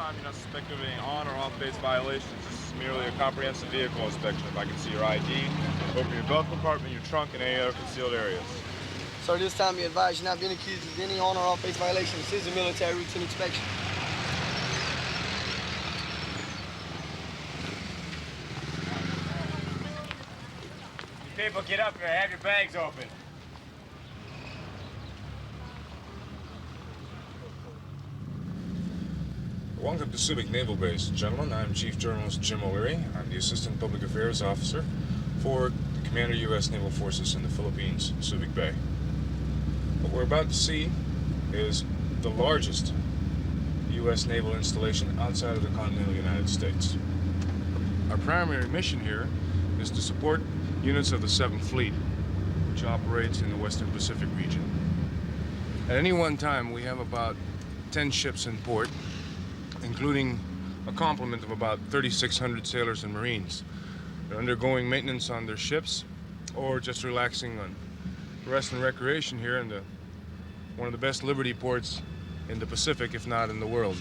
time you're not suspected of any on or off-base violations. This is merely a comprehensive vehicle inspection. If I can see your ID, open your belt compartment, your trunk, and any other concealed areas. Sir, this time you advise you're not being accused of any on or off-base violations. This is a military routine inspection. You people get up here. Have your bags open. Welcome to Subic Naval Base. Gentlemen, I'm Chief Journalist Jim O'Leary. I'm the Assistant Public Affairs Officer for the Commander U.S. Naval Forces in the Philippines, Subic Bay. What we're about to see is the largest U.S. naval installation outside of the continental United States. Our primary mission here is to support units of the 7th Fleet, which operates in the Western Pacific region. At any one time, we have about 10 ships in port, including a complement of about 3,600 sailors and Marines. They're undergoing maintenance on their ships or just relaxing on rest and recreation here in one of the best liberty ports in the Pacific, if not in the world.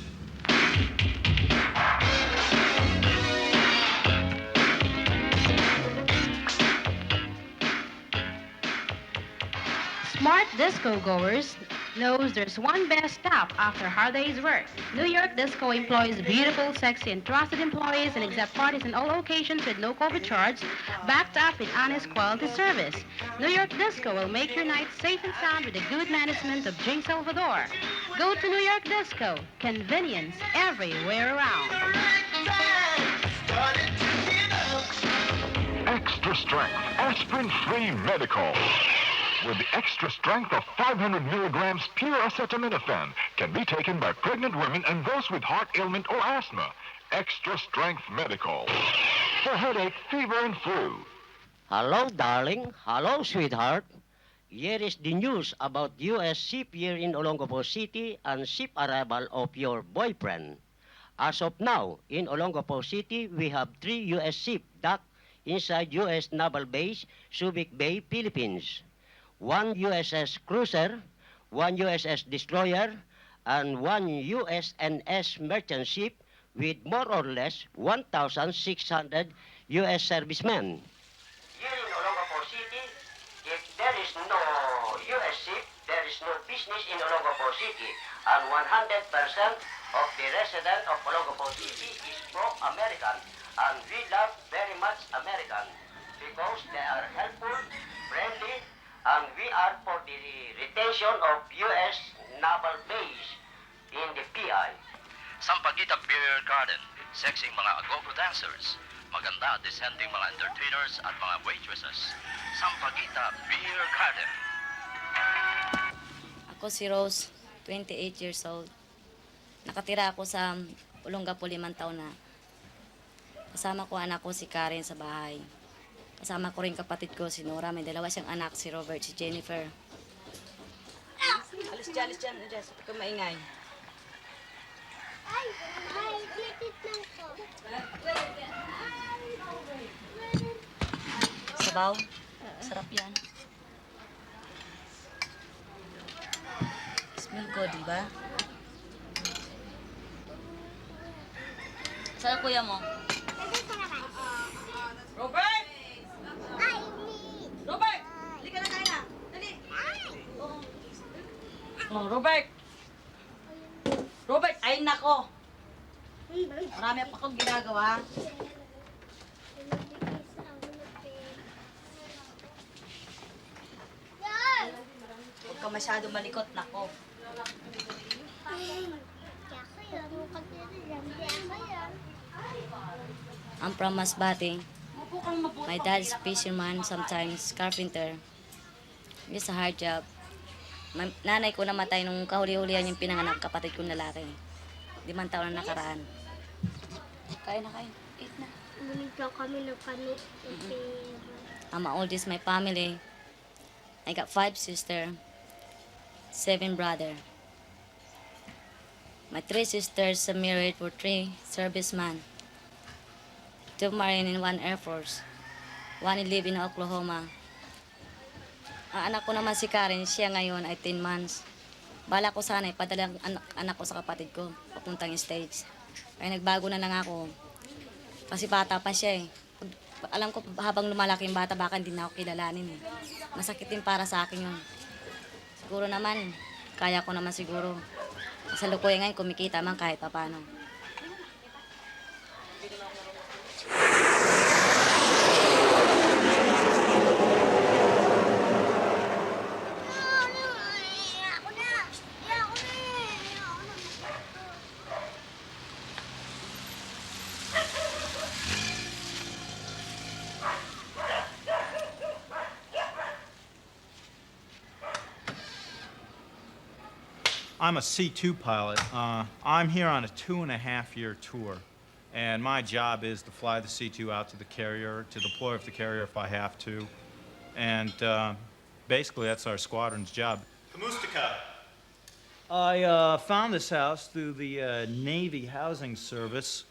Smart disco goers knows there's one best stop after hard day's work. New York Disco employs beautiful, sexy, and trusted employees and accept parties in all occasions with no COVID charge, backed up with honest quality service. New York Disco will make your night safe and sound with the good management of Jing Salvador. Go to New York Disco. Convenience everywhere around. Extra strength, aspirin-free medical. With the extra strength of 500 milligrams pure acetaminophen, can be taken by pregnant women and those with heart ailment or asthma. Extra strength medical. For headache, fever, and flu. Hello, darling. Hello, sweetheart. Here is the news about U.S. ship here in Olongapo City and ship arrival of your boyfriend. As of now, in Olongapo City, we have 3 U.S. ships docked inside U.S. Naval Base, Subic Bay, Philippines. 1 USS cruiser, 1 USS destroyer, and 1 USNS merchant ship with more or less 1,600 U.S. servicemen. Here in Olongapo City, if there is no U.S. ship, there is no business in Olongapo City, and 100% of the residents of Olongapo City is pro-American, and we love very much American because they are helpful, friendly, and we are for the retention of U.S. Naval Base in the PI. Sampaguita Beer Garden, sexing mga go-go dancers, maganda, dissenting mga entertainers at mga waitresses. Sampaguita Beer Garden. Ako si Rose, 28 years old. Nakatira ako sa Olongapo 5 taon na. Kasama ko anak ko si Karen sa bahay. Kasama ko rin kapatid ko si Nora. May 2 siyang anak, si Robert, si Jennifer. Alis dyan, Jess. Huwag kang maingay. Ay, litit lang ko. Sabaw? Sarap yan. Smell good, di ba? Saan kuya mo? Robert! Robert! Hindi ka na kain na. Dali! Oh, Robert! Robert, ay nako! Marami pa akong ginagawa. Huwag ka masyado malikot, nako. I'm from Masbate. My dad's fisherman, sometimes carpenter. It's a hard job. Nanay ko namatay nung kahuli-hulihan yung pinanganak kapatid kong lalaki. 5 taon na nakaraan. Kain na, kain. Eat na. Bumigyan kami ng kano. I'm the oldest in my family. I got 5 sisters, 7 brothers. My 3 sisters are married for 3 servicemen. 2 Marine and 1 Air Force. 1 live in Oklahoma. Ang anak ko naman si Karen, siya ngayon ay 10 months. Bala ko sana ipadala ang anak ko sa kapatid ko papuntang States. Kaya nagbago na lang ako. Kasi bata pa siya eh. Alam ko habang lumalaki yung bata, baka hindi na ako kilalanin eh. Masakit din para sa akin yun. Siguro naman, kaya ko naman siguro. Sa lukuyan ngayon, kumikita man kahit pa paano. I'm a C2 pilot. I'm here on a 2.5-year tour, and my job is to fly the C2 out to the carrier, to deploy with the carrier if I have to, and basically that's our squadron's job. Kamustika. I found this house through the Navy Housing Service.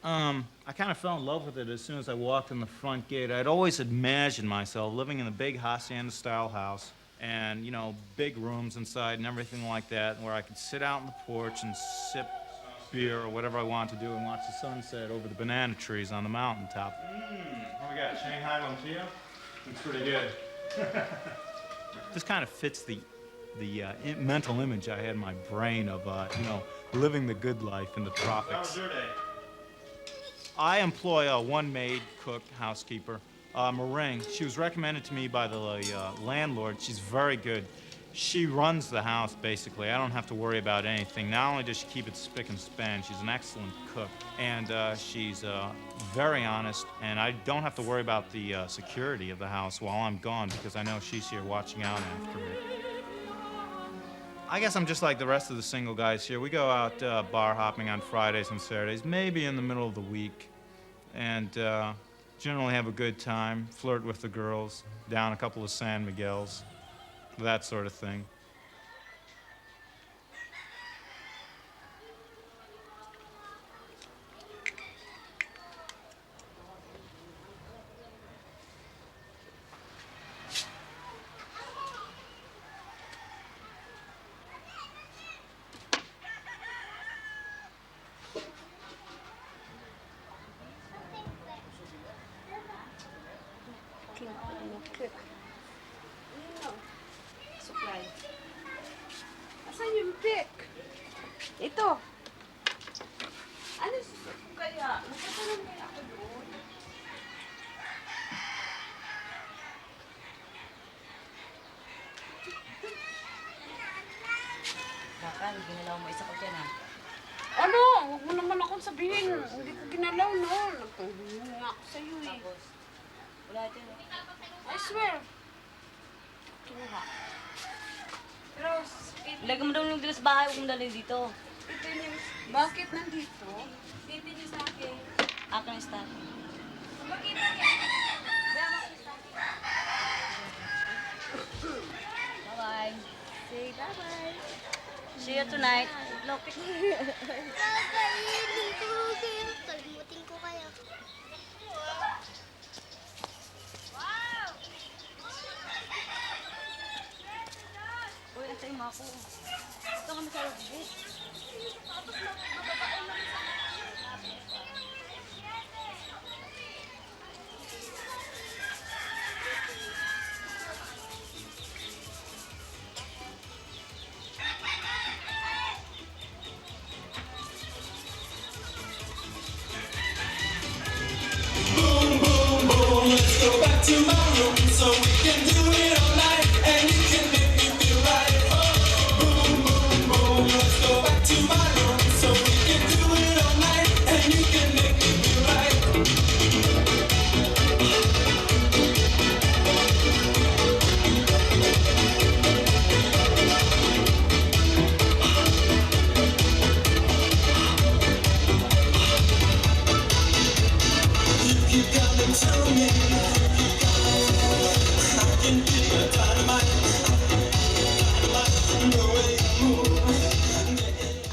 I kind of fell in love with it as soon as I walked in the front gate. I'd always imagined myself living in a big hacienda-style house, and, you know, big rooms inside and everything like that, where I could sit out on the porch and sip beer or whatever I wanted to do and watch the sunset over the banana trees on the mountaintop. What we got, Shanghai Lumpia? Looks pretty good. This kind of fits the mental image I had in my brain of, you know, living the good life in the tropics. How was your day? I employ a one-maid cook, housekeeper. Meringue. She was recommended to me by the landlord. She's very good. She runs the house, basically. I don't have to worry about anything. Not only does she keep it spick and span, she's an excellent cook. And she's very honest, and I don't have to worry about the security of the house while I'm gone because I know she's here watching out after me. I guess I'm just like the rest of the single guys here. We go out bar hopping on Fridays and Saturdays, maybe in the middle of the week. And generally have a good time, flirt with the girls, down a couple of San Miguels, that sort of thing. Supply. Asan yung pick? Ito. Ano kaya? Nagtatanong kaya ako doon? Baka, ginalaw mo isa ko dyan ha. Ano? Huwag mo naman akong sabihin. Hindi ko ginalaw noon. Nagtungin nga ako sa'yo eh. Tapos, wala dyan. I swear. Kinuha. Pero, Lagyan mo daw yung dito sa bahay, huwag mo dalhin dito. ito yung... Bakit nandito? Dito yung sa akin. Akin yung stocking. Bakit na yan? Bye-bye. Say bye-bye. See you tonight. Lopik. Kakainin ko kayo. Kalimutin ko kayo. Uy, antayin mo ako. Ito kami sa rugby.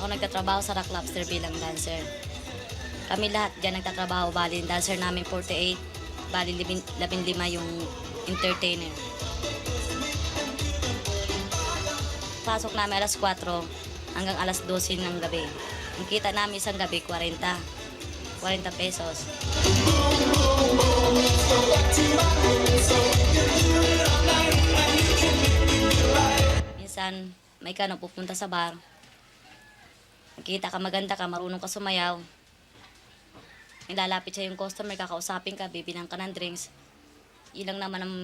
Ako nagtatrabaho sa Rock Lobster bilang dancer. Kami lahat dyan nagtatrabaho, bali yung dancer namin 48, bali 15 yung entertainer. Pasok namin alas 4 hanggang alas 12 ng gabi. Ang kita namin isang gabi, 40 pesos. Minsan, may kano pupunta sa bar. Nakita ka, maganda ka, marunong ka sumayaw. Nilalapit siya yung customer, kakausapin ka, bibilang ka ng drinks. Ilang naman ang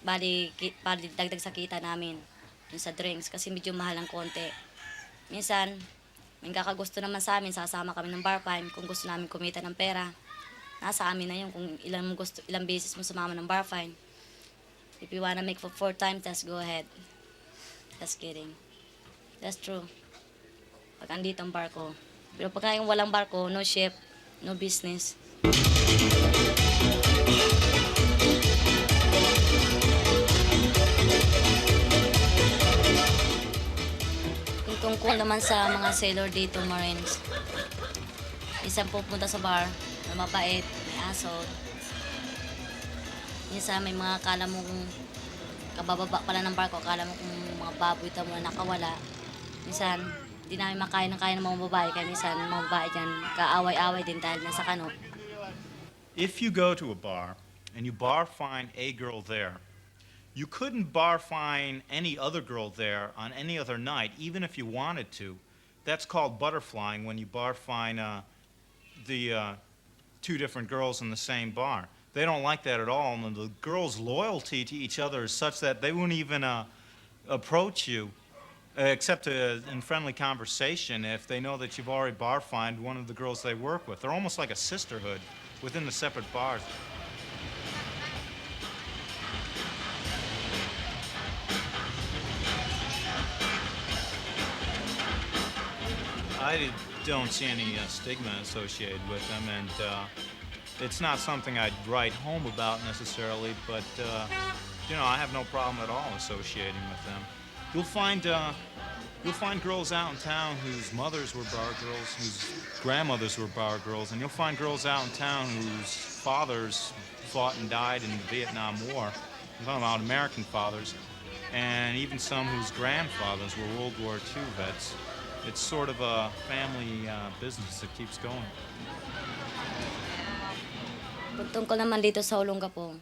bali dagdag sa kita namin yung sa drinks kasi medyo mahal ng konti. Minsan, may kakagusto naman sa amin, sasama kami ng bar fine kung gusto namin kumita ng pera. Nasa amin na yun kung ilang beses mo sumama ng bar fine. If you wanna make for 4 times, just go ahead. Just kidding. That's true. Pag andito ang barko. Pero pagka yung walang barko, no ship, no business. Kung tungkol naman sa mga sailor dito, Marines, isang pupunta sa bar, na mabait, may aso. Minsan may mga akala mo kung kabababa pala ng barko, akala mo kung mga baboy tamo na nakawala. Minsan, di namin makain ng kaya ng mga babae, kaya minsan mga babae dyan, kaaway-away din dahil nasa kano. If you go to a bar and you bar fine a girl there, you couldn't bar fine any other girl there on any other night, even if you wanted to. That's called butterflying when you bar fine the 2 different girls in the same bar. They don't like that at all, and the girls' loyalty to each other is such that they won't even approach you except in friendly conversation if they know that you've already bar fined one of the girls they work with. They're almost like a sisterhood within the separate bars. I don't see any stigma associated with them, and it's not something I'd write home about necessarily, but you know, I have no problem at all associating with them. You'll find girls out in town whose mothers were bar girls, whose grandmothers were bar girls, and you'll find girls out in town whose fathers fought and died in the Vietnam War. I'm talking about American fathers, and even some whose grandfathers were World War II vets. It's sort of a family business that keeps going. Kung tungkol naman dito sa Olongapo,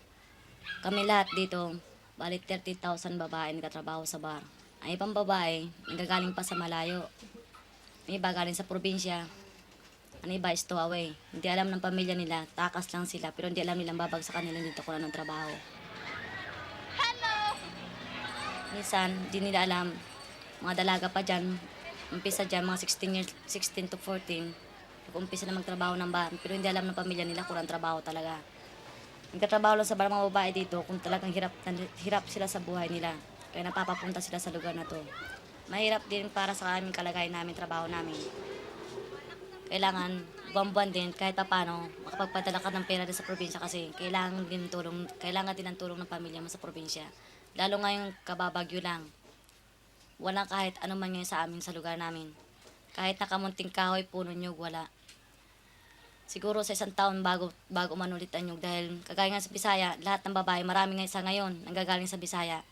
kami lahat dito, bali 30,000 babae nagtatrabaho sa bar. Ang ibang babae, nagagaling pa sa malayo. May iba galing sa probinsya. Ang iba is stowaway. Hindi alam ng pamilya nila, takas lang sila, pero hindi alam nilang babagsakan nila dito kung anong trabaho. Hello! Minsan, hindi nila alam, mga dalaga pa dyan, umpisa dyan, mga 16 to 14, umpisa na magtrabaho ng bar, pero hindi alam ng pamilya nila kung anong trabaho talaga. Nagtatrabaho lang sa bar mga babae dito kung talagang hirap sila sa buhay nila. Kaya napapapunta sila sa lugar na to. Mahirap din para sa aming kalagayan namin, trabaho namin. Kailangan buwan-buwan din kahit paano makapagpadala ka ng pera din sa probinsya kasi kailangan din ng tulong ng pamilya mo sa probinsya. Lalo ngayong kababagyo lang. Walang kahit ano man ngayon sa amin sa lugar namin. Kahit nakamunting kahoy, puno nyug, wala. Siguro sa isang taon bago manulit ang nyug dahil kagaya nga sa Bisaya, lahat ng babae, marami nga sa ngayon nanggagaling sa Bisaya.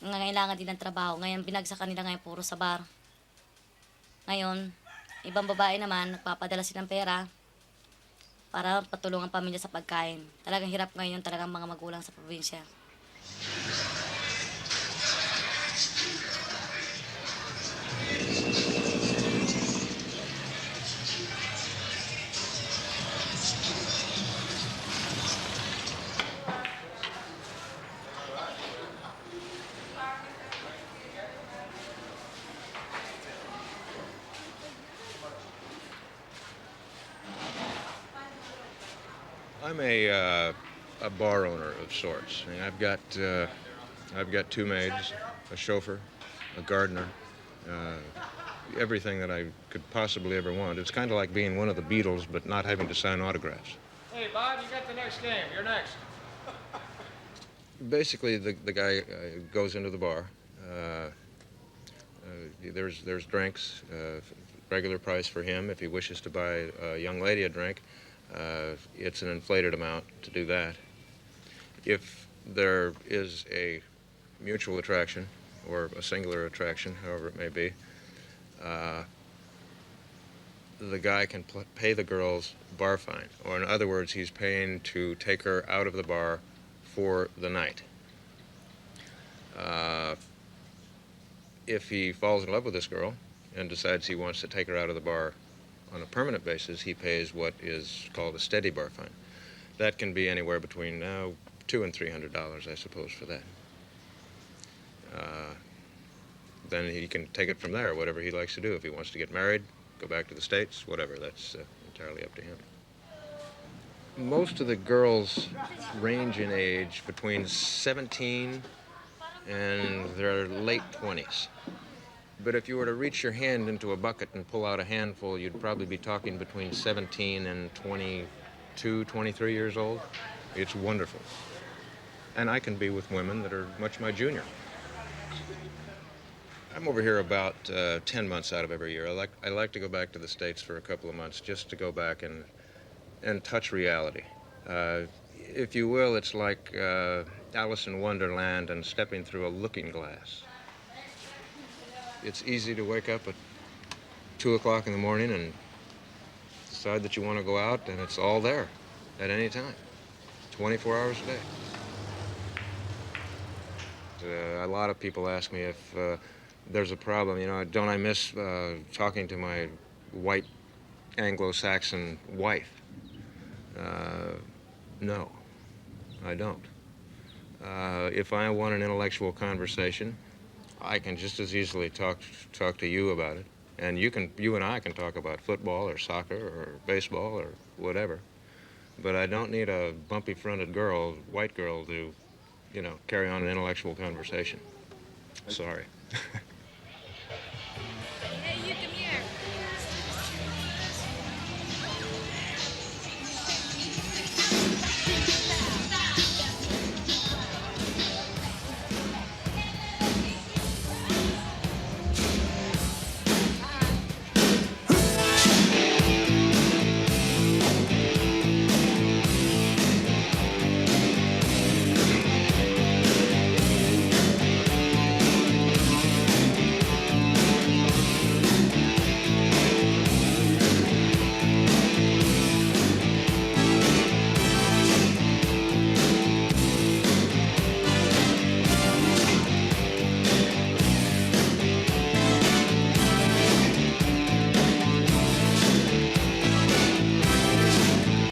Ngangailangan din ng trabaho. Ngayon, binagsakan nila ngayon puro sa bar. Ngayon, ibang babae naman, nagpapadala silang pera para patulungan ang pamilya sa pagkain. Talagang hirap ngayon talagang mga magulang sa probinsya. I'm a bar owner of sorts. I mean, I've got 2 maids, a chauffeur, a gardener, everything that I could possibly ever want. It's kind of like being one of the Beatles, but not having to sign autographs. Hey, Bob, you got the next game. You're next. Basically, the guy goes into the bar. There's drinks, regular price for him. If he wishes to buy a young lady a drink, it's an inflated amount to do that. If there is a mutual attraction or a singular attraction, however it may be, the guy can pay the girl's bar fine. Or in other words, he's paying to take her out of the bar for the night. If he falls in love with this girl and decides he wants to take her out of the bar on a permanent basis, he pays what is called a steady bar fine. That can be anywhere between $200 and $300, I suppose, for that. Then he can take it from there, whatever he likes to do. If he wants to get married, go back to the States, whatever, that's entirely up to him. Most of the girls range in age between 17 and their late 20s. But if you were to reach your hand into a bucket and pull out a handful, you'd probably be talking between 17 and 22, 23 years old. It's wonderful. And I can be with women that are much my junior. I'm over here about 10 months out of every year. I like to go back to the States for a couple of months just to go back and touch reality. If you will, it's like Alice in Wonderland and stepping through a looking glass. It's easy to wake up at 2 o'clock in the morning and decide that you want to go out, and it's all there at any time, 24 hours a day. A lot of people ask me if there's a problem. You know, don't I miss talking to my white Anglo-Saxon wife? No, I don't. If I want an intellectual conversation, I can just as easily talk to you about it, and you and I can talk about football or soccer or baseball or whatever. But I don't need a bumpy-fronted girl, white girl, to, you know, carry on an intellectual conversation. Sorry. Hey, you come here.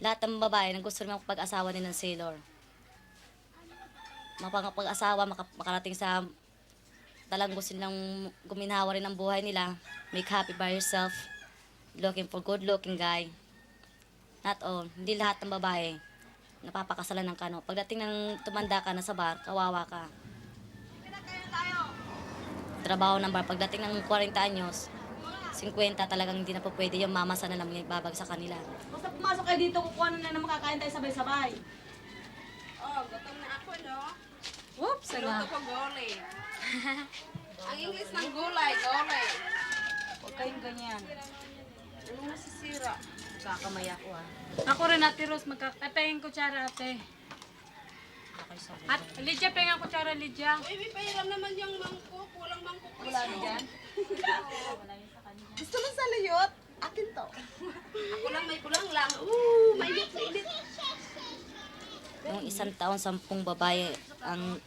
Lahat ng babae na gusto naman pag-asawa din ng sailor. Mapag-asawa, makarating sa talang gusto nilang guminhawa rin ang buhay nila. Make happy by yourself. Looking for good-looking guy. Not all. Hindi lahat ng babae napapakasalan ng kano. Pagdating ng tumanda ka na sa bar, kawawa ka. Trabaho ng bar. Pagdating ng 40 anyos, 50 talagang hindi na po pwede yung mama sana naman ibabag sa kanila. Basta pumasok kayo dito, kukuha na naman makakain tayo sabay-sabay. Oh, gutom na ako, no? Whoops, luto ko gulay. Ang English ng gulay, gulay. Huwag kayong ganyan. Ano masisira? Kakamay ako ah. Ako rin, Ate Rose, magkakatayang kutsara, ate. At Lydia, pengang kutsara, Lydia. Uy, may pahiram naman yung mangkok. Walang mangkok. Wala na dyan? Gusto mo sa liyot? Akin to. Ako lang, may kulang lang. Mainit. Noong 1 taon, 10 babae ang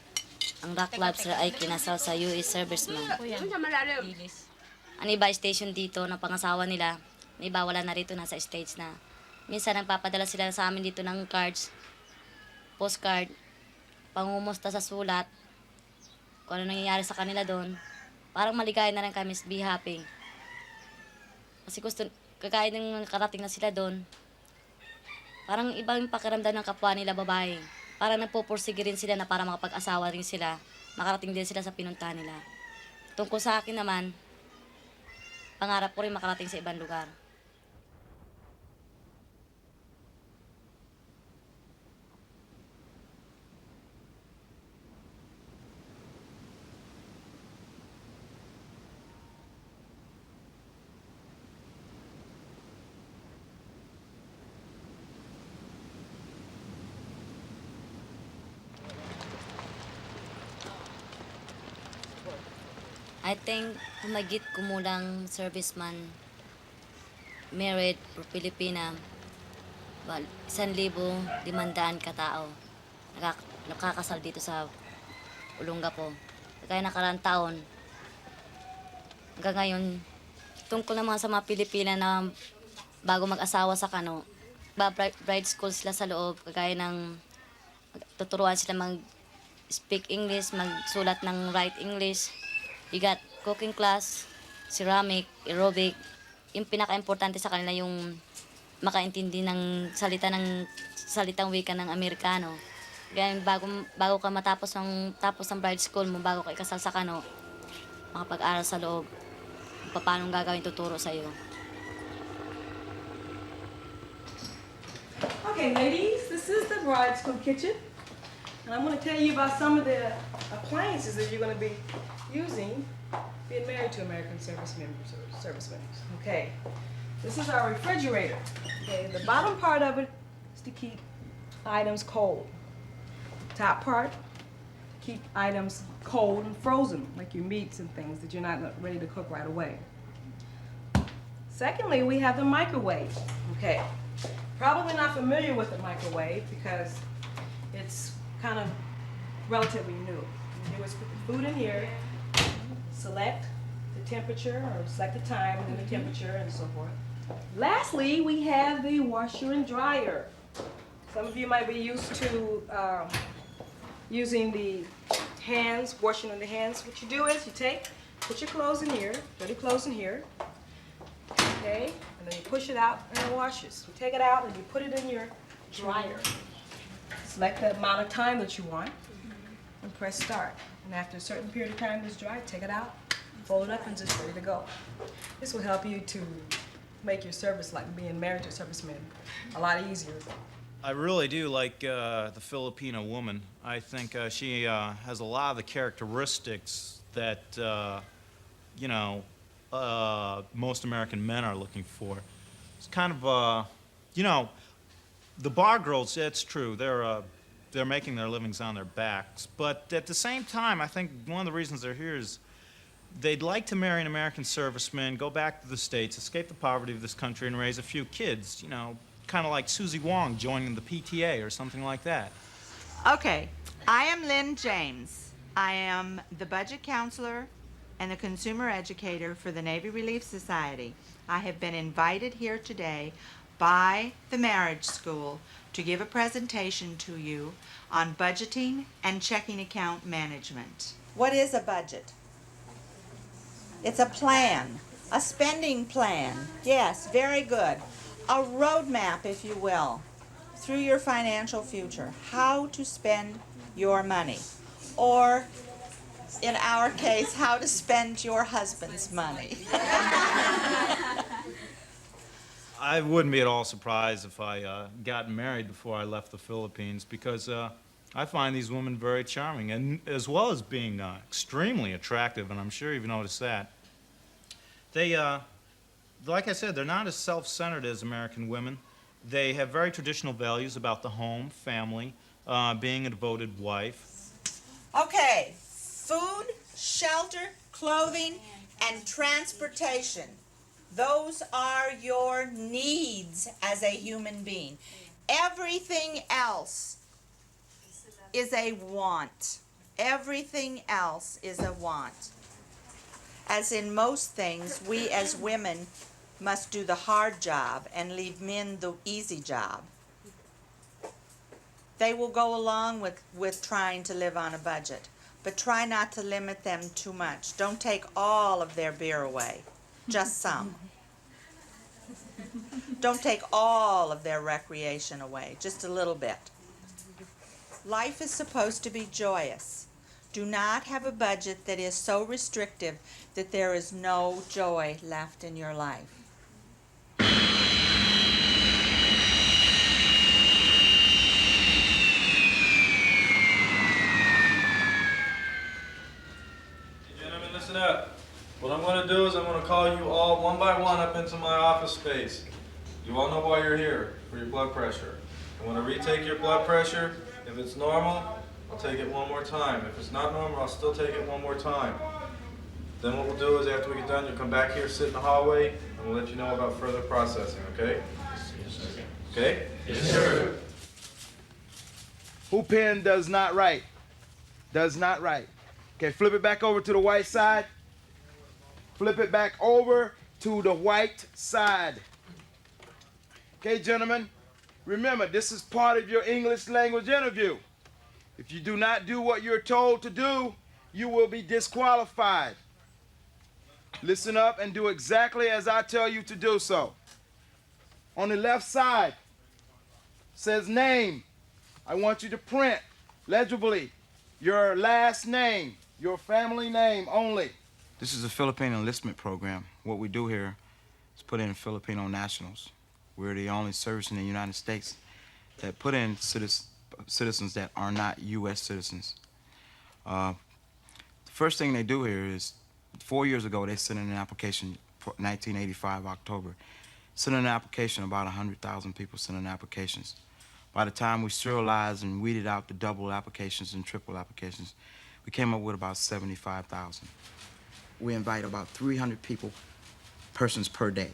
rock lobster ay kinasal sa US serviceman. Ano sa malalim? Ang iba station dito ng pangasawa nila, ang iba wala na rito, nasa States na. Minsan nagpapadala sila sa amin dito ng cards, postcard, pangumusta sa sulat, kung ano nangyayari sa kanila doon. Parang maligaya na rin kami, be happy. Kasi gusto, kagaya ng nakarating na sila doon, parang ibang pakiramdam ng kapwa nila babae. Parang nagpupursige rin sila na para makapag-asawa rin sila, makarating din sila sa pinuntahan nila. Tungkol sa akin naman, pangarap ko rin makarating sa ibang lugar. I think humagit kumulang serviceman married for Pilipina. Well, 1,500 katao nakakasal dito sa Olongapo. Kaya nakaraang taon, hanggang ngayon, tungkol naman sa mga Pilipina na bago mag-asawa sa kano, bride school sila sa loob, kagaya ng tuturuan sila mag-speak English, magsulat ng right English. You got cooking class, ceramic, aerobic. Yung pinaka-importante sa kanila yung makaintindi ng salitang wika ng Amerikano. Kaya bago ka tapos ng bride school mo, bago ka ikasal sa kano, makapag-aral sa loob, paano gagawin tuturo sa iyo. Okay, ladies, this is the bride school kitchen. And I'm going to tell you about some of the appliances that you're going to be using being married to American service members or servicemen. Okay, this is our refrigerator. Okay, the bottom part of it is to keep items cold. Top part, to keep items cold and frozen, like your meats and things that you're not ready to cook right away. Secondly, we have the microwave. Okay, probably not familiar with the microwave because it's kind of relatively new. You do is put the food in here, select the temperature or select the time and then the temperature and so forth. Lastly, we have the washer and dryer. Some of you might be used to using the hands, washing on the hands. What you do is you put your clothes in here, dirty clothes in here, okay, and then you push it out and it washes. You take it out and you put it in your dryer. Select the amount of time that you want and press start. And after a certain period of time it's dry, take it out, fold it up and just ready to go. This will help you to make your service, like being married to a serviceman, a lot easier. I really do like the Filipino woman. I think she has a lot of the characteristics that, most American men are looking for. It's kind of, the bar girls, it's true, they're making their livings on their backs. But at the same time, I think one of the reasons they're here is they'd like to marry an American serviceman, go back to the States, escape the poverty of this country, and raise a few kids, kind of like Susie Wong joining the PTA or something like that. Okay, I am Lynn James. I am the budget counselor and the consumer educator for the Navy Relief Society. I have been invited here today by the marriage school to give a presentation to you on budgeting and checking account management. What is a budget? It's a plan, a spending plan. Yes, very good. A roadmap, if you will, through your financial future, how to spend your money. Or, in our case, how to spend your husband's money. I wouldn't be at all surprised if I got married before I left the Philippines because I find these women very charming, and as well as being extremely attractive, and I'm sure you've noticed that. They, like I said, they're not as self-centered as American women. They have very traditional values about the home, family, being a devoted wife. Okay, food, shelter, clothing, and transportation. Those are your needs as a human being. Everything else is a want. Everything else is a want. As in most things, we as women must do the hard job and leave men the easy job. They will go along with trying to live on a budget, but try not to limit them too much. Don't take all of their beer away, just some. Don't take all of their recreation away, just a little bit. Life is supposed to be joyous. Do not have a budget that is so restrictive that there is no joy left in your life. Gentlemen, listen up. What I'm going to do is I'm going to call you all one by one up into my office space. You all know why you're here, for your blood pressure. I'm going to retake your blood pressure. If it's normal, I'll take it one more time. If it's not normal, I'll still take it one more time. Then what we'll do is after we get done, you'll come back here, sit in the hallway, and and we'll let you know about further processing, okay? Yes, sir. Okay? Yes, sir. Who pen does not write? Does not write. Okay, flip it back over to the white side. Flip it back over to the white side. Okay, gentlemen, remember, this is part of your English language interview. If you do not do what you're told to do, you will be disqualified. Listen up and do exactly as I tell you to do so. On the left side says name. I want you to print legibly your last name, your family name only. This is a Philippine enlistment program. What we do here is put in Filipino nationals. We're the only service in the United States that put in citizens that are not U.S. citizens. The first thing they do here is, 4 years ago, they sent in an application, 1985, October. Sent in an application, about 100,000 people sent in applications. By the time we serialized and weeded out the double applications and triple applications, we came up with about 75,000. We invite about 300 persons per day,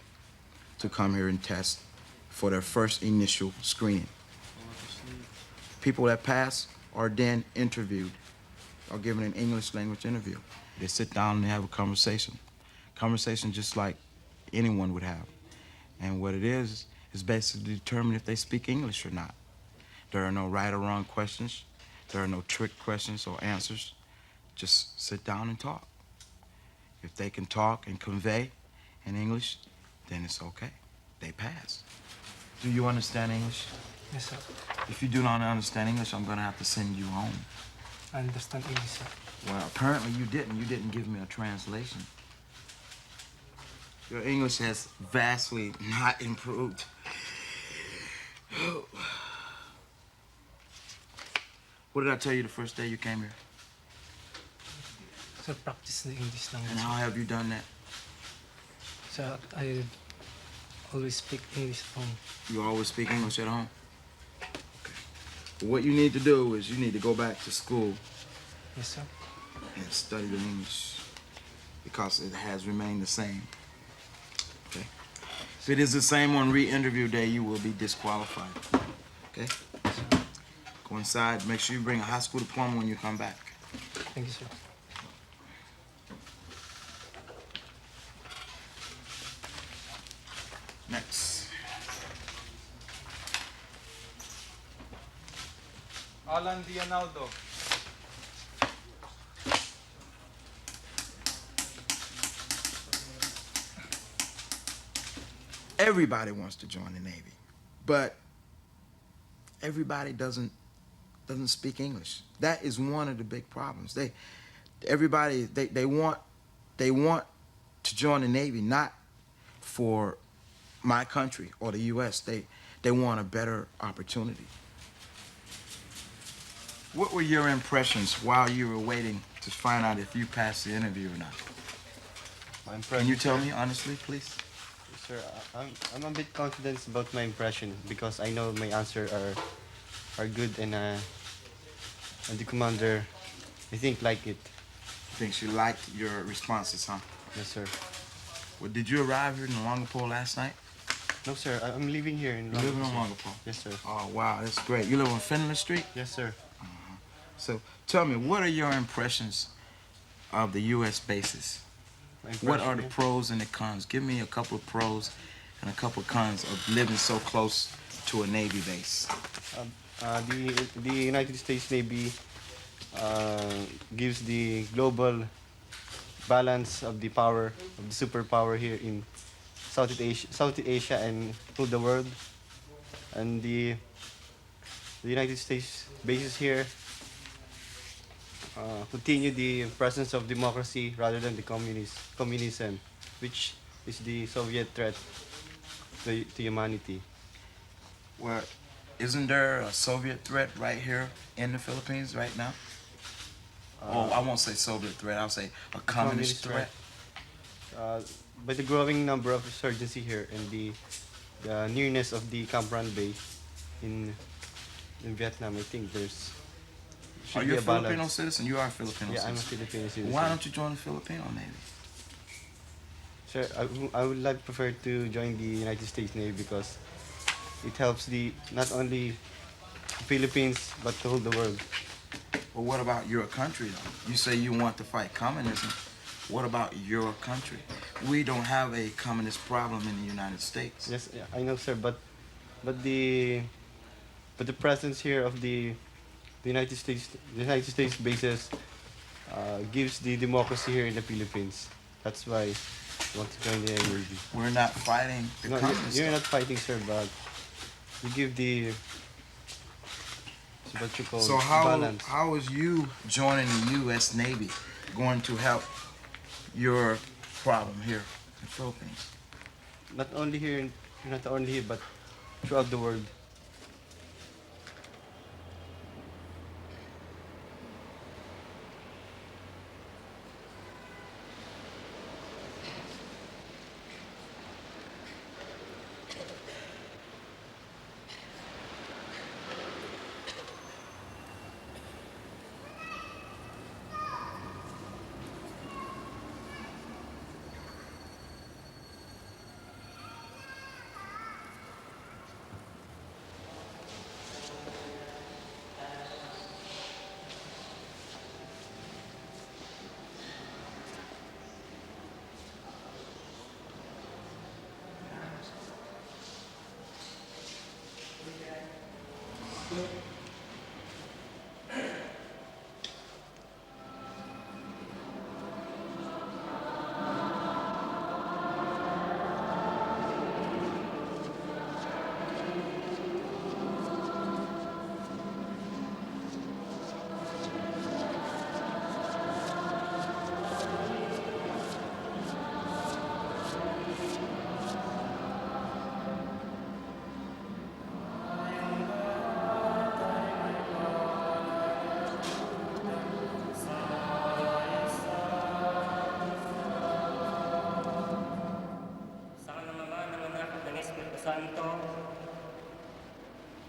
to come here and test for their first initial screening. People that pass are then interviewed, or given an English language interview. They sit down and they have a conversation. Conversation just like anyone would have. And what it is basically to determine if they speak English or not. There are no right or wrong questions. There are no trick questions or answers. Just sit down and talk. If they can talk and convey in English, then it's okay. They pass. Do you understand English? Yes, sir. If you do not understand English, I'm gonna have to send you home. I understand English, sir. Well, apparently you didn't. You didn't give me a translation. Your English has vastly not improved. What did I tell you the first day you came here? Sir, practice the English language. And how have you done that? Sir, I always speak English at home. You always speak English at home? Okay. Well, what you need to do is you need to go back to school. Yes, sir. And study the English, because it has remained the same. Okay? If it is the same on re-interview day, you will be disqualified. Okay? Go inside. Make sure you bring a high school diploma when you come back. Thank you, sir. Next. Alan Dianaldo. Everybody wants to join the Navy, but everybody doesn't speak English. That is one of the big problems. They want to join the Navy, not for my country or the U.S. They want a better opportunity. What were your impressions while you were waiting to find out if you passed the interview or not? My impression. Can you tell me honestly, please? Sir, I'm a bit confident about my impression because I know my answers are good, and the commander, I think, liked it. Thinks you liked your responses, huh? Yes, sir. Well, did you arrive here in Olongapo last night? No, sir. I'm living here in You live in Olongapo? Yes, sir. Oh, wow, that's great. You live on Finland Street? Yes, sir. So, tell me, what are your impressions of the U.S. bases? What are the pros and the cons? Give me a couple of pros and a couple of cons of living so close to a Navy base. The United States Navy gives the global balance of the power, of the superpower here in Southeast Asia and to the world. And the United States bases here continue the presence of democracy rather than the communism, which is the Soviet threat to humanity. Well, isn't there a Soviet threat right here in the Philippines right now? I won't say Soviet threat, I'll say a communist threat. By the growing number of insurgency here and the nearness of the Cam Ranh Bay in Vietnam, I think there's Are you a Filipino citizen? You are a Filipino citizen. Yeah, I'm a Filipino citizen. Why don't you join the Filipino Navy? Sir, I would like prefer to join the United States Navy because it helps not only the Philippines but the whole the world. But what about your country, though? You say you want to fight communism. What about your country? We don't have a communist problem in the United States. Yes, yeah, I know, sir, but the presence here of the United States bases gives the democracy here in the Philippines. That's why I want to join the Navy. We're not fighting the No, communists. you're not fighting, sir, but you give the what you call So balance. how is you joining the U.S. Navy going to help your problem here in the Philippines? Not only here, but throughout the world.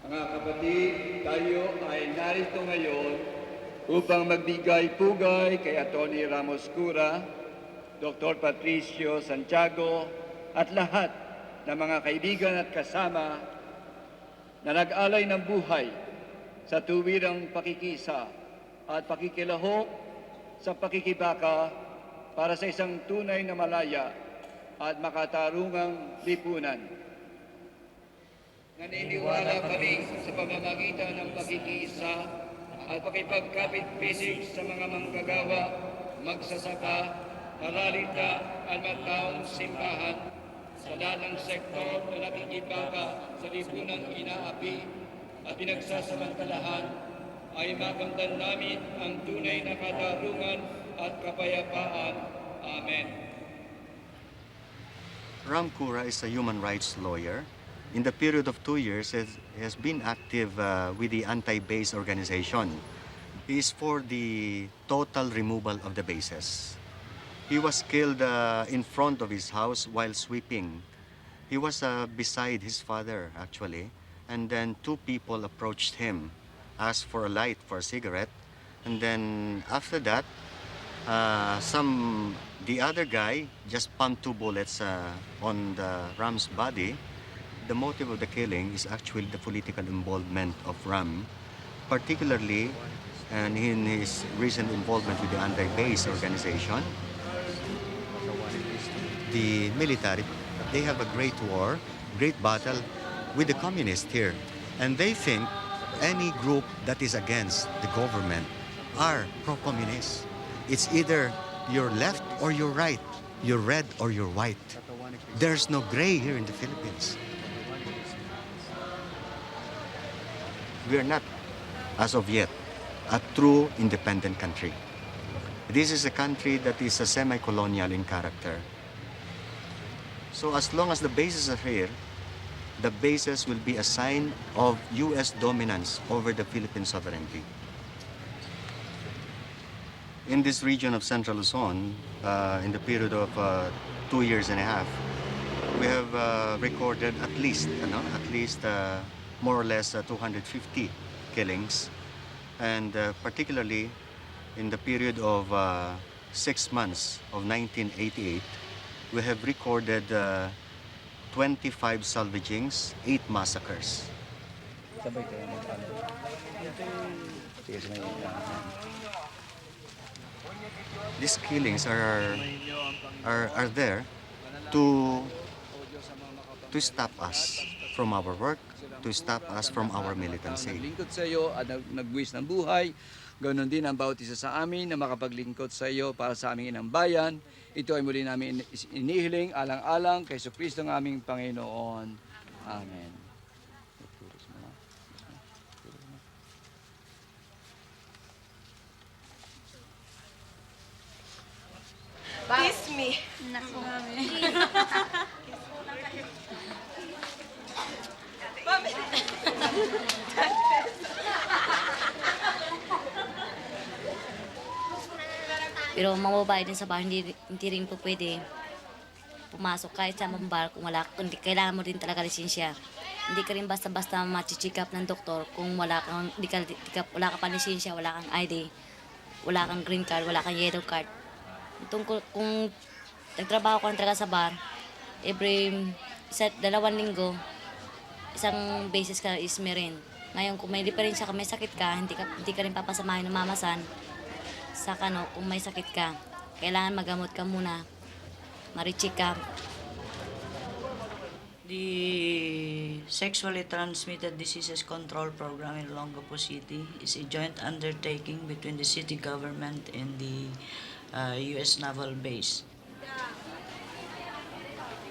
Mga kapatid, tayo ay narito ngayon upang magbigay pugay kay Atty. Ramos Cura, Dr. Patricio Santiago at lahat ng mga kaibigan at kasama na nag-alay ng buhay sa tuwirang pakikisa at pakikilahok sa pakikibaka para sa isang tunay na malaya at makatarungang lipunan. Naniniwala kami sa pamamagitan ng pakikisa at pakipagkapit-bisig sa mga manggagawa, magsasaka, maralita at mataong simbahan sa lahat ng sektor na nakikibaka sa lipunang inaapi at pinagsasamantalahan ay makamtan namin ang tunay na katarungan at kapayapaan. Amen. Ram Cura is a human rights lawyer. In the period of 2 years, he has been active with the anti-base organization. He is for the total removal of the bases. He was killed in front of his house while sweeping. He was beside his father, actually, and then two people approached him, asked for a light, for a cigarette, and then after that, the other guy just pumped 2 bullets on the Ram's body. The motive of the killing is actually the political involvement of Ram, particularly and in his recent involvement with the anti-base organization. The military, they have a great war, great battle with the communists here. And they think any group that is against the government are pro-communist. It's either you're left or you're right, you're red or you're white. There's no gray here in the Philippines. We are not, as of yet, a true independent country. This is a country that is a semi-colonial in character. So as long as the bases are here, the bases will be a sign of U.S. dominance over the Philippine sovereignty. In this region of Central Luzon, in the period of 2 years and a half, we have recorded at least more or less 250 killings, and particularly in the period of 6 months of 1988, we have recorded 25 salvagings, 8 massacres. These killings are there to stop us from our work, to stop us from our militancy. Lingkod sa iyo at nagbuwis ng buhay. Ganon din ang bawat isa sa amin na makapaglingkod sa iyo para sa aming inang bayan. Ito ay muli namin inihiling alang-alang kay Kristo ng aming Panginoon. Amen. Kiss me. Naku. Pero mamababae din sa bahay, hindi rin po pwede pumasok kahit sa mambar kung hindi kailangan mo din talaga lisensya. Hindi ka rin basta-basta machicheck up ng doktor kung wala ka pa lisensya, wala kang ID, wala kang green card, wala kang yellow card. Kung nagtrabaho ka talaga sa bar, every 2 linggo, isang basis ka is meron. Ngayon, kung may diferensya ka, may sakit ka, hindi ka rin papasamahin ng mamasan. Sa kung may sakit ka, kailangan magamot ka muna, maricheck ka. The Sexually Transmitted Diseases Control Program in Olongapo City is a joint undertaking between the city government and the U.S. Naval Base.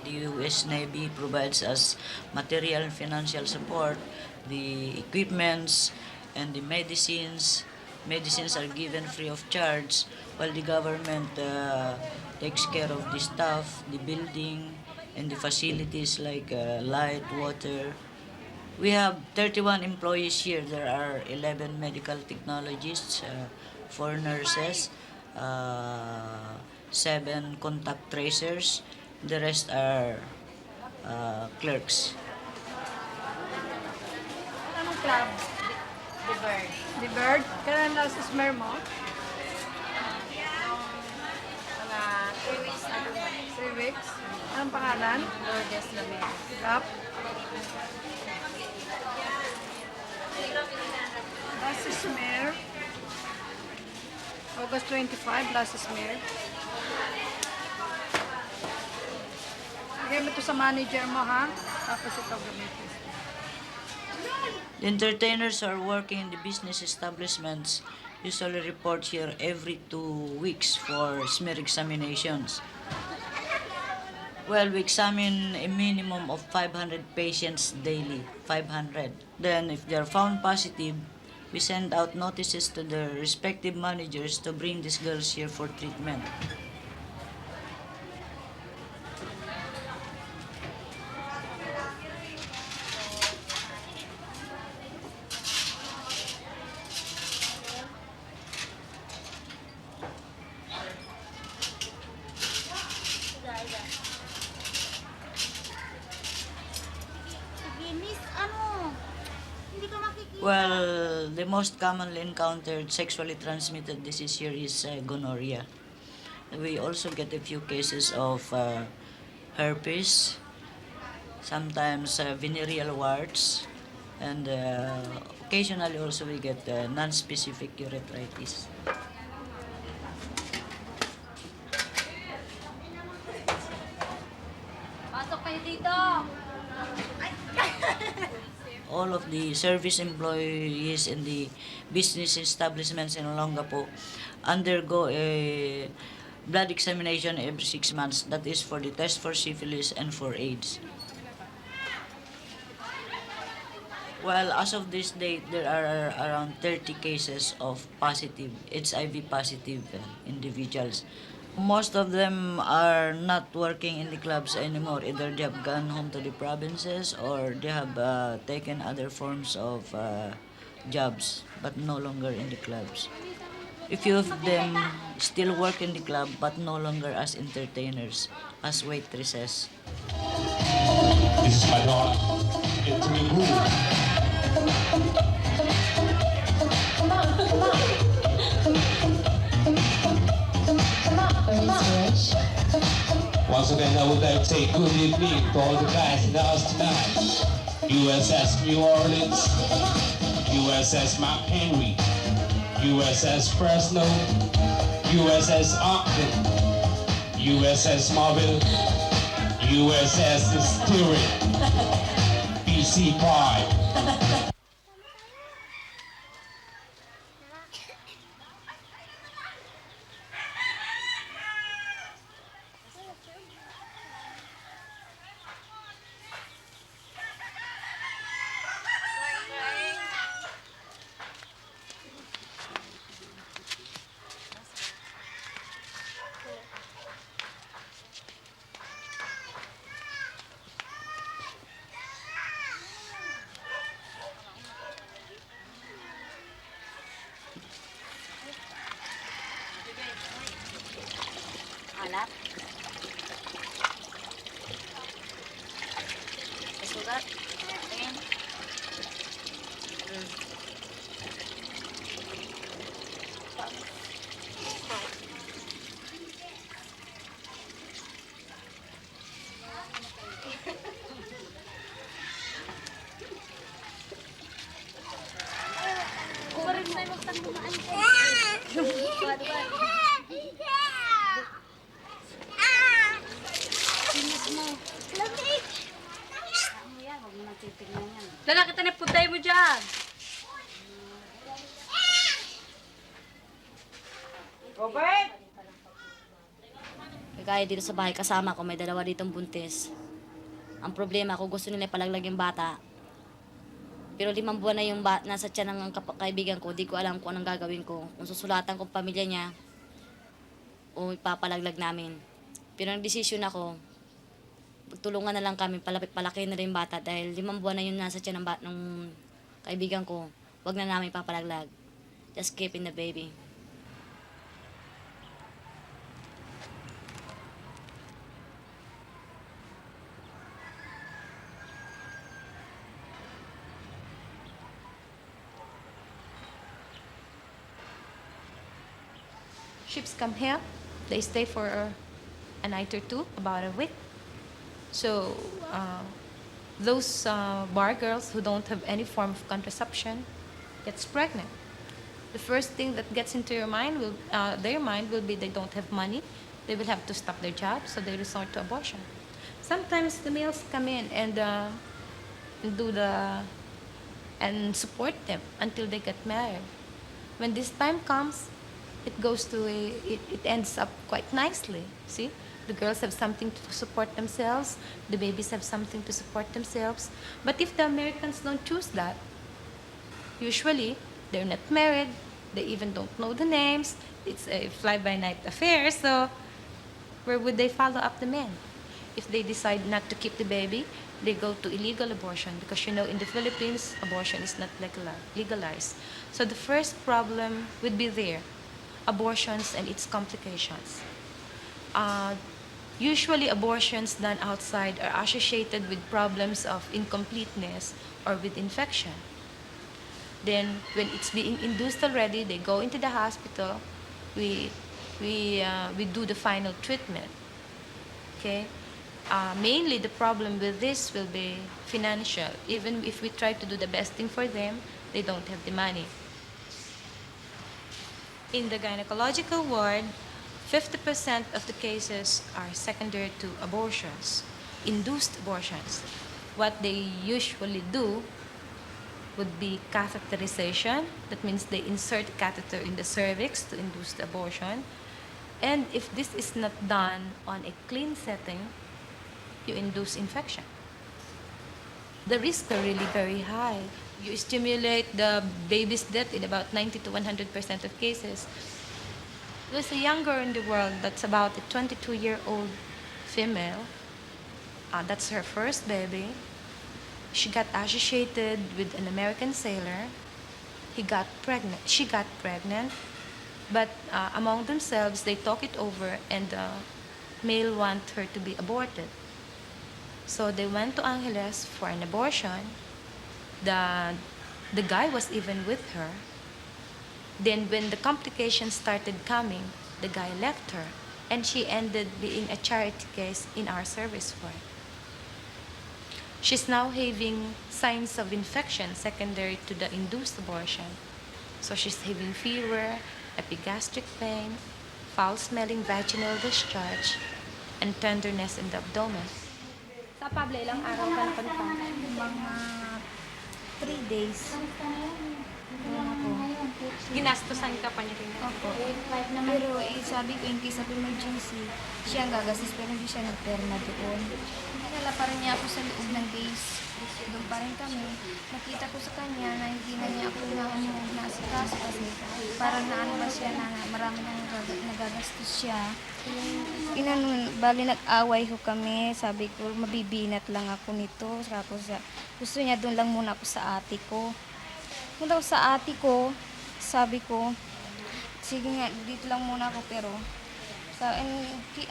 The U.S. Navy provides us material and financial support, the equipments, and the medicines. Medicines are given free of charge, while the government takes care of the staff, the building, and the facilities like light, water. We have 31 employees here. There are 11 medical technologists, 4 nurses, 7 contact tracers. The rest are clerks. Anong club? The Bird. The Bird? Kailan daw sa smear mo? Mga 3 weeks na. 3 weeks? Anong pangalan? Lourdes Lamel. Rap? Last smear. August 25, last smear. Lagay mo ito sa manager mo, ha? Tapos ito gamitin. The entertainers who are working in the business establishments usually report here every 2 weeks for smear examinations. Well, we examine a minimum of 500 patients daily, 500. Then, if they are found positive, we send out notices to their respective managers to bring these girls here for treatment. Well, the most commonly encountered sexually transmitted disease here is gonorrhea. We also get a few cases of herpes, sometimes venereal warts, and occasionally also we get non-specific urethritis. Pasok kayo dito! All of the service employees in the business establishments in Olongapo undergo a blood examination every 6 months. That is for the test for syphilis and for AIDS. Well, as of this date, there are around 30 cases of HIV positive individuals. Most of them are not working in the clubs anymore. Either they have gone home to the provinces or they have taken other forms of jobs, but no longer in the clubs. A few of them still work in the club, but no longer as entertainers, as waitresses. This is my daughter. It's me. Come on. Once again, I would like to say good evening to all the guys in the house tonight. USS New Orleans, USS Mount Henry, USS Fresno, USS Ogden, USS Mobile, USS Stewart, BC Pride. Alat. Sugat. Tingin. Kumarin na yung magtanggumaan ko. Lalaki ta na putay mo dyan. Robert! Kaya dito sa bahay, kasama ko, may dalawa ditong buntis. Ang problema ko, gusto nila ipalaglag yung bata. Pero 5 buwan na yung nasa tiyan ng kaibigan ko, di ko alam kung anong gagawin ko. Kung susulatan ko pamilya niya, o ipapalaglag namin. Pero ang desisyon ako, tulungan na lang kami, palaki na rin yung bata dahil 5 buwan na yung nasa tiyan ng kaibigan ko, wag na namin papalaglag. Just keeping the baby. Ships come here, they stay for a night or two, about a week. So those bar girls who don't have any form of contraception gets pregnant. The first thing that gets into their mind will be they don't have money. They will have to stop their job, so they resort to abortion. Sometimes the males come in and support them until they get married. When this time comes, it ends up quite nicely. See, the girls have something to support themselves, the babies have something to support themselves. But if the Americans don't choose that, usually they're not married, they even don't know the names, it's a fly-by-night affair, so where would they follow up the men? If they decide not to keep the baby, they go to illegal abortion because in the Philippines, abortion is not legalized. So the first problem would be there. Abortions and its complications. Usually abortions done outside are associated with problems of incompleteness or with infection. Then when it's being induced already, they go into the hospital, we do the final treatment. Okay? Mainly the problem with this will be financial. Even if we try to do the best thing for them, they don't have the money. In the gynecological ward, 50% of the cases are secondary to abortions, induced abortions. What they usually do would be catheterization. That means they insert a catheter in the cervix to induce the abortion. And if this is not done on a clean setting, you induce infection. The risks are really very high. You stimulate the baby's death in about 90 to 100% of cases. There's a young girl in the world that's about a 22-year-old female. That's her first baby. She got associated with an American sailor. She got pregnant. But among themselves, they talk it over, and the male want her to be aborted. So they went to Angeles for an abortion. The guy was even with her. Then when the complications started coming, the guy left her. and she ended being a charity case in our service ward. She's now having signs of infection secondary to the induced abortion. So she's having fever, epigastric pain, foul-smelling vaginal discharge, and tenderness in the abdomen. Sa Pablo, ilang araw ka napunta? Mga 3 days. Ginastusan ka pa niya rin. Opo. Pero sabi ko, in case of emergency, siya ang gagastos pero hindi siya nagperma doon. Nalala pa rin niya ako sa loob ng base. Doon pa rin kami. Nakita ko sa kanya na hindi na niya ako naasikaso kasi parang naano ba siya na marami nang nagagastos siya. Bali nag-away ko kami. Sabi ko, mabibinat lang ako nito. Tapos gusto niya doon lang muna ako sa ate ko. Punta ko sa ate ko, sabi ko, sige nga, dito lang muna ako pero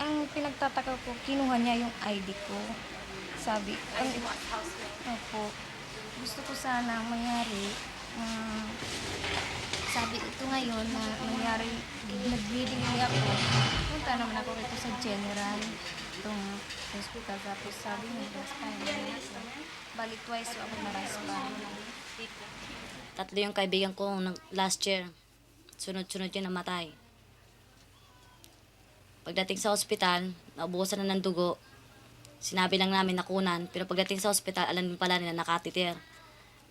ang pinagtataka ko, kinuha niya yung ID ko. Sabi, opo, gusto ko sana mangyari, sabi ito ngayon na nangyari, nag-bleeding ako, punta naman ako rito sa general, itong hospital, tapos sabi niya, balik twice ako na-respond. 3 yung kaibigan ko last year. Sunod-sunod yung namatay. Pagdating sa ospital, naubusan na ng dugo. Sinabi lang namin nakunan, pero pagdating sa ospital, alam din pala nila nakatitir.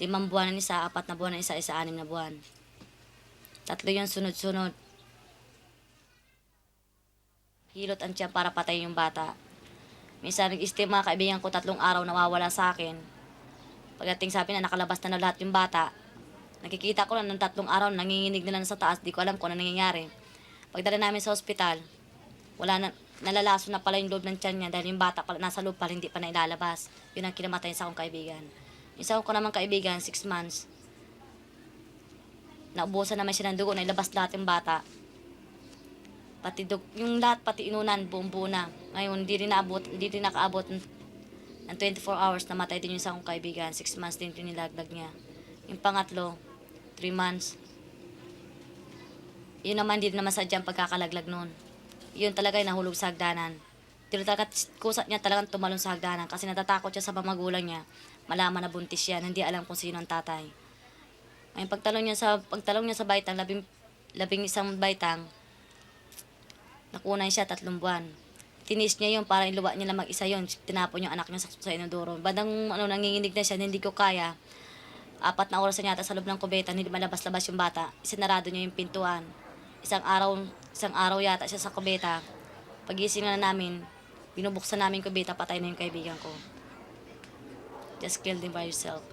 5 buwan ang isa, 4 na buwan ang isa, 6 na buwan. 3 yung sunod-sunod. Hilot ang tiyan para patayin yung bata. Minsan nag-stay mga kaibigan ko 3 araw nawawala sa akin. Pagdating sabi na nakalabas na lahat yung bata, nakikita ko lang ng 3 araw, nanginginig nila sa taas, di ko alam kung ano nangyayari. Pagdala namin sa ospital, nalalaso na pala yung loob ng tiyan niya dahil yung bata pala, nasa loob pala, hindi pa na ilalabas. Yun ang kinamatay sa akong kaibigan. Isa ko naman kaibigan, 6 months. Naubusan naman siya ng dugo, nailabas lahat yung bata. Pati yung lahat, pati inunan, buong-buo na. Ngayon, hindi rin nakaabot ng 24 hours, namatay din yung isa kong kaibigan. 6 months din yung nilaglag niya. Yung pangatlo, 3 months. Yun naman, hindi naman sadyang pagkakalaglag nun. Yun talaga yung nahulog sa hagdanan. Pero talaga, kusat niya talagang tumalon sa hagdanan kasi natatakot siya sa mga magulang niya. Malaman na buntis yan, hindi alam kung sino ang tatay. Ngayon, pagtalong niya sa baitang, 11 baitang, nakunay siya 3 buwan. Tinis niya yun para iluwa niya lang mag-isa yun. Tinapon yung anak niya sa inodoro. Bandang nanginginig na siya, hindi ko kaya. 4 na oras na yata sa loob ng kubeta, hindi malabas-labas yung bata. Isinarado niya yung pintuan. Isang araw yata siya sa kubeta. Pagising na namin, binubuksan namin kubeta, patay na yung kaibigan ko. Just killed him by yourself.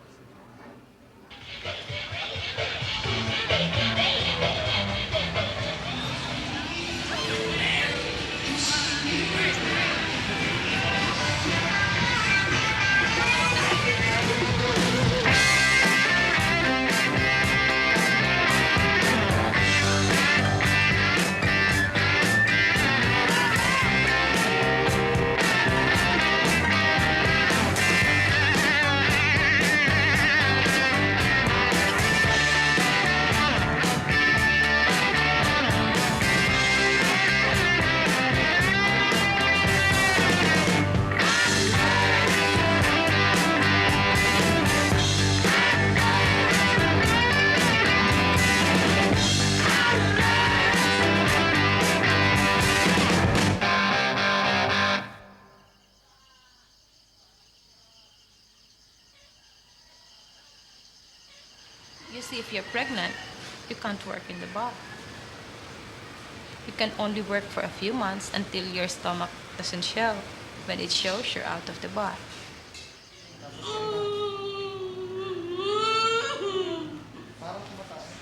You see, if you're pregnant, you can't work in the bar. You can only work for a few months until your stomach doesn't show. When it shows, you're out of the bar.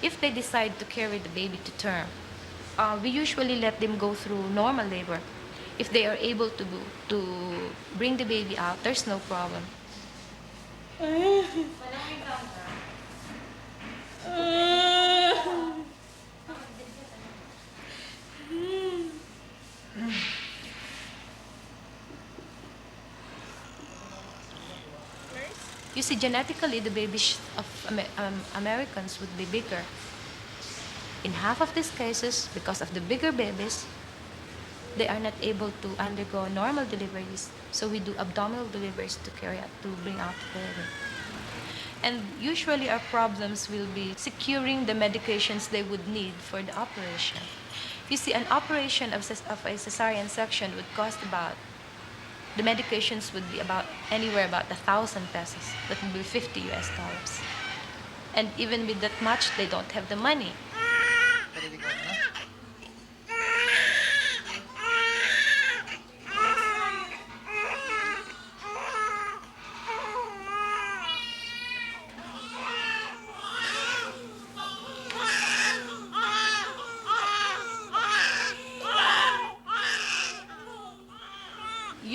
If they decide to carry the baby to term, we usually let them go through normal labor. If they are able to bring the baby out, there's no problem. You see, genetically, the babies of Americans would be bigger. In half of these cases, because of the bigger babies, they are not able to undergo normal deliveries. So we do abdominal deliveries to bring out the baby. And usually our problems will be securing the medications they would need for the operation. You see, an operation of a cesarean section would cost the medications would be anywhere about 1,000 pesos. That would be $50. And even with that much, they don't have the money.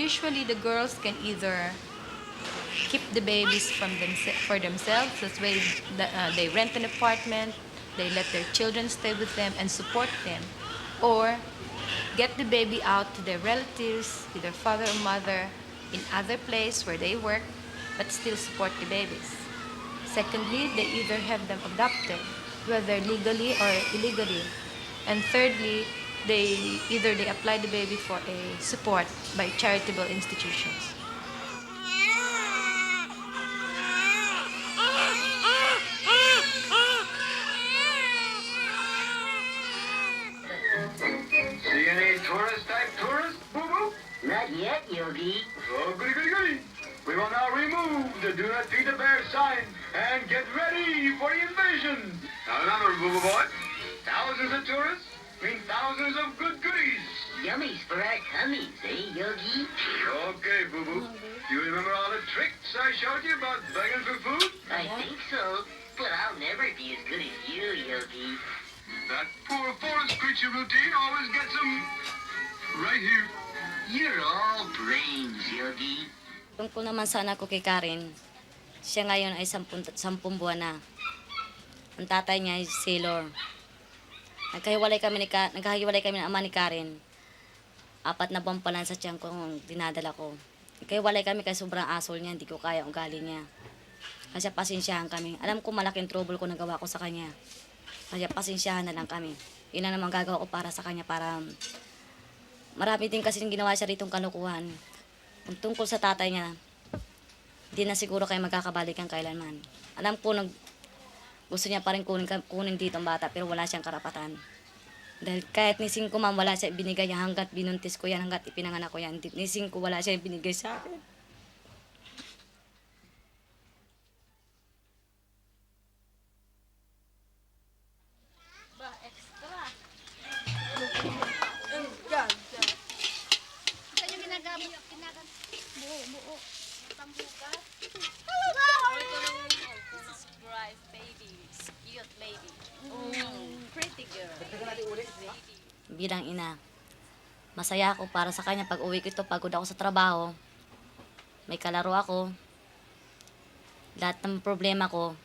Usually the girls can either keep the babies for themselves. That's why they rent an apartment, they let their children stay with them and support them. Or get the baby out to their relatives, either father or mother, in other place where they work, but still support the babies. Secondly, they either have them adopted, whether legally or illegally. And thirdly, they apply the baby for a support by charitable institutions. See any tourist-type tourists, Boo-Boo? Not yet, Yogi. Oh, goody, goody, goody. We will now remove the Do Not Feed the Bear sign and get ready for the invasion. Now remember, Boo-Boo boy, thousands of tourists mean thousands of good goodies. Yummies for our tummies, eh, Yogi? Okay, Boo-Boo. You remember all the tricks I showed you about begging for food? I think so, but I'll never be as good as you, Yogi. That poor forest creature routine always gets him right here. You're all brains, Yogi. Tungkol naman sa anak ko kay Karen, siya ngayon ay 10 buwan na. Ang tatay niya ay sailor. Nagkahiwalay kami ng ama ni Karen. 4 na buwan pa lang sa tiyan ko dinadala ko. Nagkahiwalay kami kasi sobrang asol niya, hindi ko kaya ugali niya. Kasi pasensyahan kami. Alam ko malaking trouble ko nagawa ko sa kanya. Kaya pasensyahan na lang kami. Yun na naman gagawa ko para sa kanya para marami din kasi ginawa siya ritong kalukuhan. Kung tungkol sa tatay niya, hindi na siguro kayo magkakabalikan kailanman. Alam ko gusto niya pa rin kunin dito ang bata pero wala siyang karapatan. Dahil kahit ni 5 ma'am, wala siya binigay hanggat binuntis ko yan, hanggat ipinanganak ko yan. Ni 5 wala siya binigay sa akin. Saan yung ginagamit? Buo. Tambukas. This is bright baby, cute baby. Pretty girl. Bilang ina, masaya ako para sa kanya pag uwi ko ito, pagod ako sa trabaho. May kalaro ako. Lahat ng problema ko,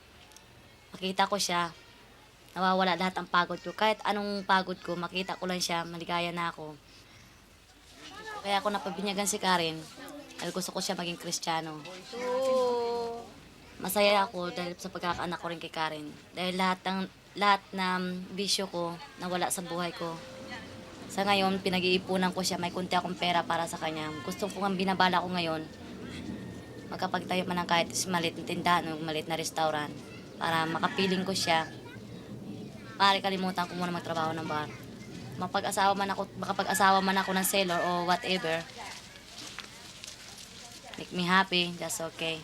makita ko siya, nawawala lahat ang pagod ko. Kahit anong pagod ko, makita ko lang siya, maligaya na ako. Kaya ako napabinyagan si Karen, dahil gusto ko siya maging Kristiyano. Masaya ako dahil sa pagkakaanak ko rin kay Karen. Dahil lahat ng bisyo ko nawala sa buhay ko. Sa ngayon, pinag-iipunan ko siya, may kunti akong pera para sa kanya. Gusto ko nga binabala ko ngayon, magkapagtayo man ng kahit maliit na tindahan o maliit na restaurant para makapiling ko siya. Pare kalimutan ko muna magtrabaho ng bar. Makapag-asawa man ako ng sailor o whatever. Make me happy, that's okay.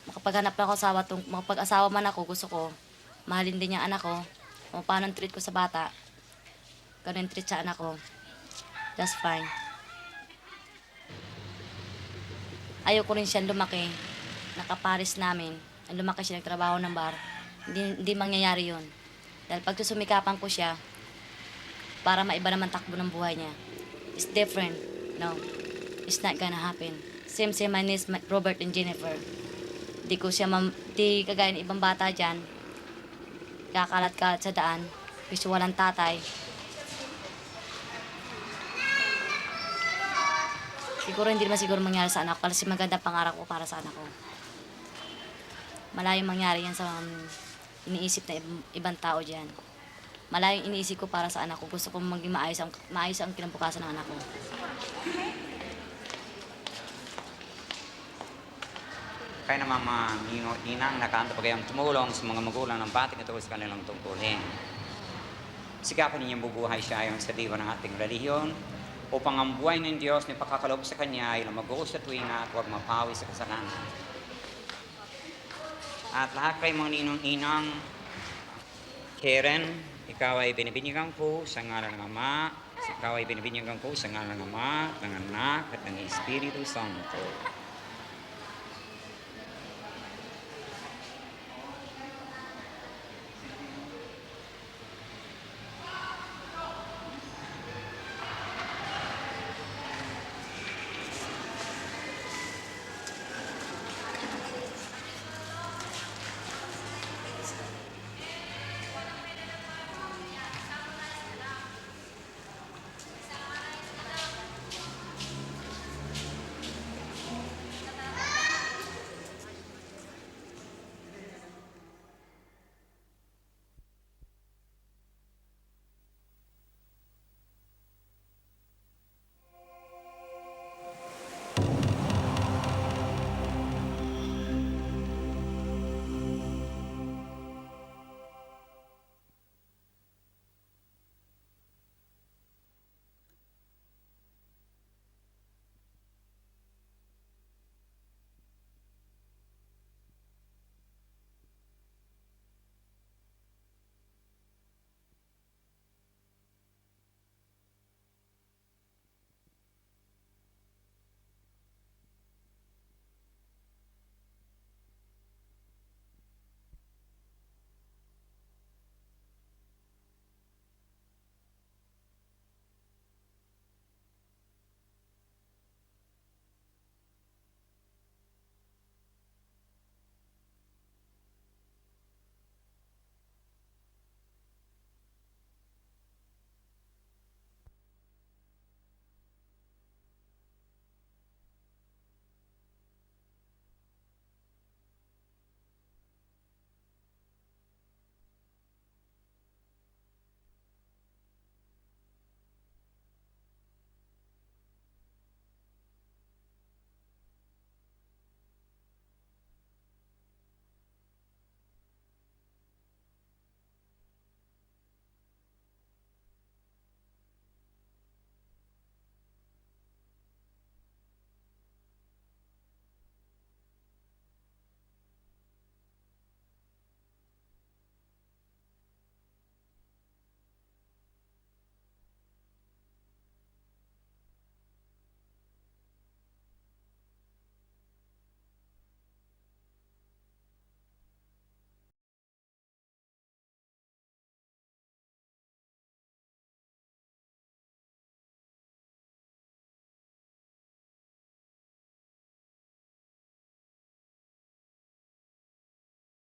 Makapag-asawa man ako, gusto ko, mahalin din yung anak ko, kung paano treat ko sa bata, ganun treat sa anak ko, just fine. Ayoko rin siya lumaki, nakaparis namin, lumaki siya nagtrabaho ng bar, hindi mangyayari yun. Dahil pag susumikapan ko siya, para maiba naman takbo ng buhay niya, it's different, no, it's not gonna happen. Same my niece, Robert and Jennifer. Di kagaya ng ibang bata dyan, kakalat-kalat sa daan, kasi walang tatay. Siguro hindi naman siguro mangyari sa anak ko, kasi maganda pangarap ko para sa anak ko. Malayong mangyari yan sa iniisip na ibang tao dyan. malayong iniisip ko para sa anak ko. Gusto kong maging maayos ang kinabukasan ng anak ko. Kaya naman mga ninang nakanta pa kayong tumulong sa mga magulang ng bating ito sa kanilang tungkulin. Sikapin ninyong bubuhay siya ayon sa diwa ng ating relihiyon upang ang buhay ng Diyos na ipakakalob sa Kanya ay lumago sa tuwinga at huwag mapawi sa kasalanan. At lahat kayo mga ninong-inang, Karen, ikaw ay binibinyagan ko sa ngalan ng Ama, ikaw ay binibinyagan ko sa ngalan ng Ama, ng Anak, at ng Espiritu Santo.